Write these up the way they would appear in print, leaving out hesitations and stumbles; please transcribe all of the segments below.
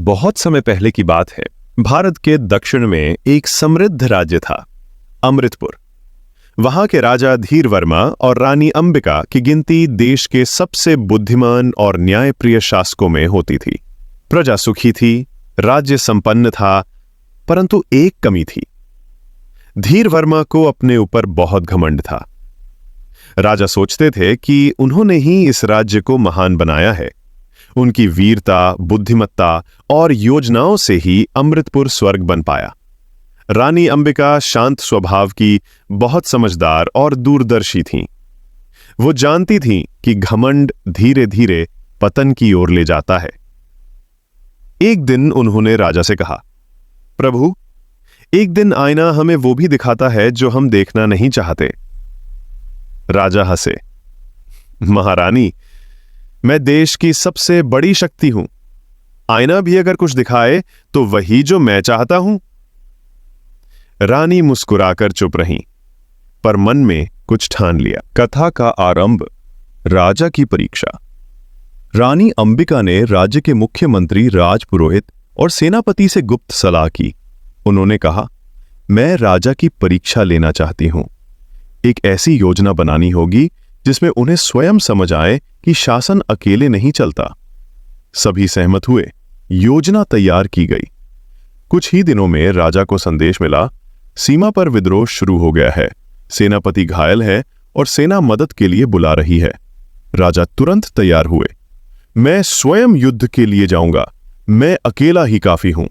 बहुत समय पहले की बात है। भारत के दक्षिण में एक समृद्ध राज्य था, अमृतपुर। वहां के राजा धीर वर्मा और रानी अंबिका की गिनती देश के सबसे बुद्धिमान और न्यायप्रिय शासकों में होती थी। प्रजा सुखी थी, राज्य संपन्न था, परंतु एक कमी थी। धीर वर्मा को अपने ऊपर बहुत घमंड था। राजा सोचते थे कि उन्होंने ही इस राज्य को महान बनाया है। उनकी वीरता, बुद्धिमत्ता और योजनाओं से ही अमृतपुर स्वर्ग बन पाया। रानी अंबिका शांत स्वभाव की, बहुत समझदार और दूरदर्शी थीं। वो जानती थीं कि घमंड धीरे धीरे पतन की ओर ले जाता है। एक दिन उन्होंने राजा से कहा, प्रभु, एक दिन आईना हमें वो भी दिखाता है जो हम देखना नहीं चाहते। राजा हंसे, महारानी, मैं देश की सबसे बड़ी शक्ति हूं। आईना भी अगर कुछ दिखाए तो वही जो मैं चाहता हूं। रानी मुस्कुराकर चुप रहीं, पर मन में कुछ ठान लिया। कथा का आरंभ, राजा की परीक्षा। रानी अंबिका ने राज्य के मुख्यमंत्री, राजपुरोहित और सेनापति से गुप्त सलाह की। उन्होंने कहा, मैं राजा की परीक्षा लेना चाहती हूं। एक ऐसी योजना बनानी होगी जिसमें उन्हें स्वयं समझ आए कि शासन अकेले नहीं चलता। सभी सहमत हुए। योजना तैयार की गई। कुछ ही दिनों में राजा को संदेश मिला, सीमा पर विद्रोह शुरू हो गया है, सेनापति घायल है और सेना मदद के लिए बुला रही है। राजा तुरंत तैयार हुए। मैं स्वयं युद्ध के लिए जाऊंगा, मैं अकेला ही काफी हूं।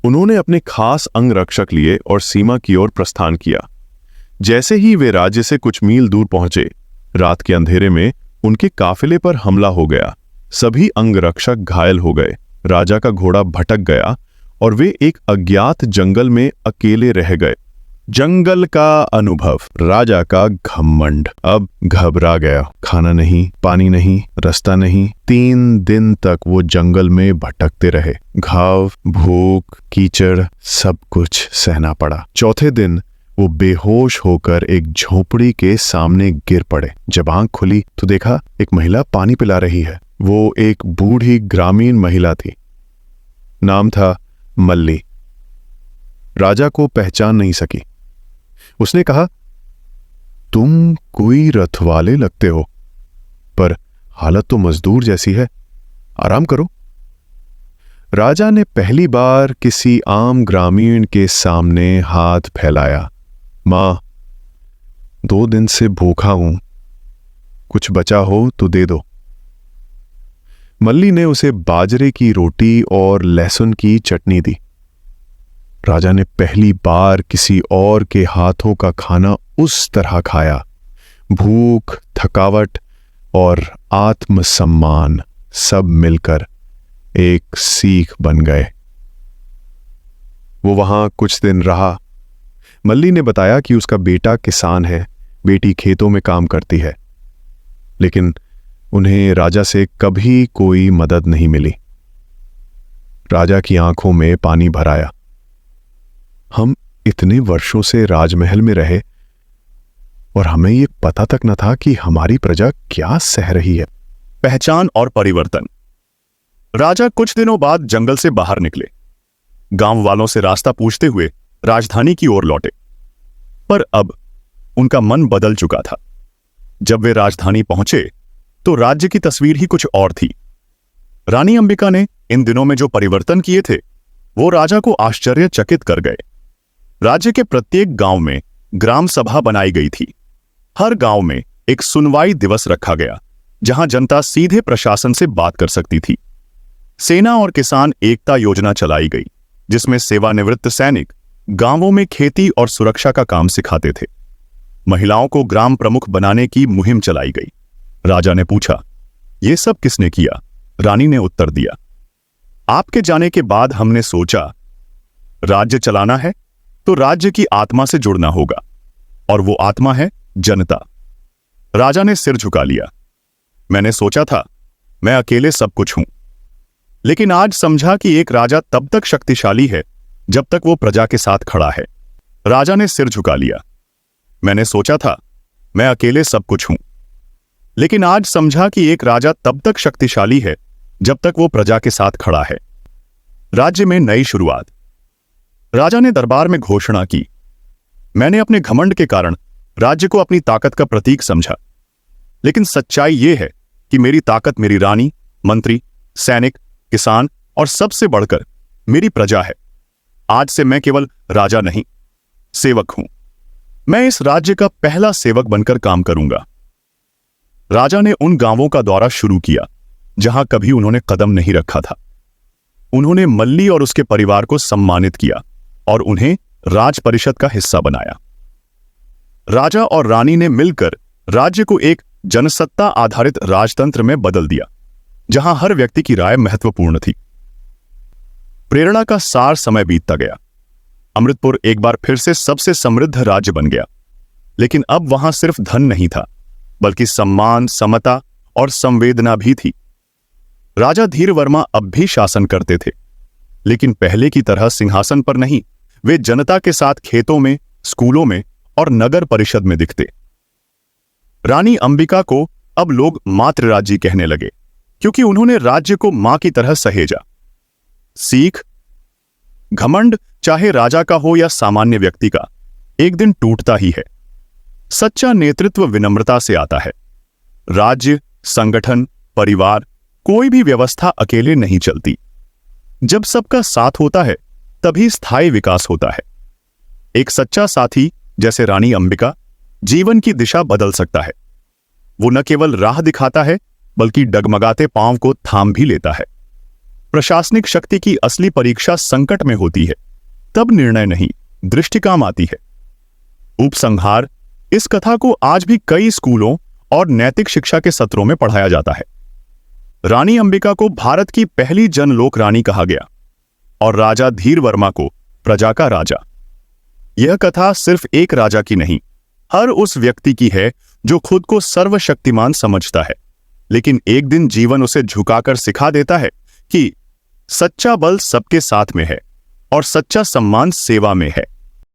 उन्होंने अपने खास अंगरक्षक लिए और सीमा की ओर प्रस्थान किया। जैसे ही वे राज्य से कुछ मील दूर पहुंचे, रात के अंधेरे में उनके काफिले पर हमला हो गया। सभी अंगरक्षक घायल हो गए। राजा का घोड़ा भटक गया और वे एक अज्ञात जंगल में अकेले रह गए। जंगल का अनुभव, राजा का घमंड। अब घबरा गया। खाना नहीं, पानी नहीं, रास्ता नहीं। 3 दिन तक वो जंगल में भटकते रहे। घाव, भूख, कीचड़, सब कुछ सहना पड़ा। चौथे दिन वो बेहोश होकर एक झोपड़ी के सामने गिर पड़े। जब आंख खुली तो देखा एक महिला पानी पिला रही है। वो एक बूढ़ी ग्रामीण महिला थी। नाम था मल्ली। राजा को पहचान नहीं सकी। उसने कहा, तुम कोई रथवाले लगते हो, पर हालत तो मजदूर जैसी है, आराम करो। राजा ने पहली बार किसी आम ग्रामीण के सामने हाथ फैलाया। मां, 2 दिन से भूखा हूं, कुछ बचा हो तो दे दो। मल्ली ने उसे बाजरे की रोटी और लहसुन की चटनी दी। राजा ने पहली बार किसी और के हाथों का खाना उस तरह खाया। भूख, थकावट और आत्मसम्मान सब मिलकर एक सीख बन गए। वो वहां कुछ दिन रहा। मल्ली ने बताया कि उसका बेटा किसान है, बेटी खेतों में काम करती है, लेकिन उन्हें राजा से कभी कोई मदद नहीं मिली। राजा की आंखों में पानी भर आया। हम इतने वर्षों से राजमहल में रहे और हमें यह पता तक न था कि हमारी प्रजा क्या सह रही है। पहचान और परिवर्तन। राजा कुछ दिनों बाद जंगल से बाहर निकले। गांव वालों से रास्ता पूछते हुए राजधानी की ओर लौटे, पर अब उनका मन बदल चुका था। जब वे राजधानी पहुंचे तो राज्य की तस्वीर ही कुछ और थी। रानी अंबिका ने इन दिनों में जो परिवर्तन किए थे वो राजा को आश्चर्यचकित कर गए। राज्य के प्रत्येक गांव में ग्राम सभा बनाई गई थी। हर गांव में एक सुनवाई दिवस रखा गया जहां जनता सीधे प्रशासन से बात कर सकती थी। सेना और किसान एकता योजना चलाई गई जिसमें सेवानिवृत्त सैनिक गांवों में खेती और सुरक्षा का काम सिखाते थे। महिलाओं को ग्राम प्रमुख बनाने की मुहिम चलाई गई। राजा ने पूछा, यह सब किसने किया? रानी ने उत्तर दिया, आपके जाने के बाद हमने सोचा राज्य चलाना है तो राज्य की आत्मा से जुड़ना होगा, और वो आत्मा है जनता। राजा ने सिर झुका लिया। मैंने सोचा था मैं अकेले सब कुछ हूं, लेकिन आज समझा कि एक राजा तब तक शक्तिशाली है जब तक वो प्रजा के साथ खड़ा है। राजा ने सिर झुका लिया। मैंने सोचा था मैं अकेले सब कुछ हूं, लेकिन आज समझा कि एक राजा तब तक शक्तिशाली है जब तक वो प्रजा के साथ खड़ा है। राज्य में नई शुरुआत। राजा ने दरबार में घोषणा की, मैंने अपने घमंड के कारण राज्य को अपनी ताकत का प्रतीक समझा, लेकिन सच्चाई यह है कि मेरी ताकत मेरी रानी, मंत्री, सैनिक, किसान और सबसे बढ़कर मेरी प्रजा है। आज से मैं केवल राजा नहीं, सेवक हूं। मैं इस राज्य का पहला सेवक बनकर काम करूंगा। राजा ने उन गांवों का दौरा शुरू किया जहां कभी उन्होंने कदम नहीं रखा था। उन्होंने मल्ली और उसके परिवार को सम्मानित किया और उन्हें राज परिषद का हिस्सा बनाया। राजा और रानी ने मिलकर राज्य को एक जनसत्ता आधारित राजतंत्र में बदल दिया, जहां हर व्यक्ति की राय महत्वपूर्ण थी। प्रेरणा का सार समय बीतता गया। अमृतपुर एक बार फिर से सबसे समृद्ध राज्य बन गया, लेकिन अब वहां सिर्फ धन नहीं था, बल्कि सम्मान, समता और संवेदना भी थी। राजा धीर वर्मा अब भी शासन करते थे, लेकिन पहले की तरह सिंहासन पर नहीं, वे जनता के साथ खेतों में, स्कूलों में और नगर परिषद में दिखते। रानी अंबिका को अब लोग मातृराज्य कहने लगे, क्योंकि उन्होंने राज्य को मां की तरह सहेजा। सीख, घमंड चाहे राजा का हो या सामान्य व्यक्ति का, एक दिन टूटता ही है। सच्चा नेतृत्व विनम्रता से आता है। राज्य, संगठन, परिवार, कोई भी व्यवस्था अकेले नहीं चलती। जब सबका साथ होता है तभी स्थायी विकास होता है। एक सच्चा साथी जैसे रानी अंबिका जीवन की दिशा बदल सकता है। वो न केवल राह दिखाता है, बल्कि डगमगाते पांव को थाम भी लेता है। प्रशासनिक शक्ति की असली परीक्षा संकट में होती है, तब निर्णय नहीं, दृष्टि काम आती है। उपसंहार, इस कथा को आज भी कई स्कूलों और नैतिक शिक्षा के सत्रों में पढ़ाया जाता है। रानी अंबिका को भारत की पहली जनलोक रानी कहा गया और राजा धीर वर्मा को प्रजा का राजा। यह कथा सिर्फ एक राजा की नहीं, हर उस व्यक्ति की है जो खुद को सर्वशक्तिमान समझता है, लेकिन एक दिन जीवन उसे झुकाकर सिखा देता है कि सच्चा बल सबके साथ में है और सच्चा सम्मान सेवा में है।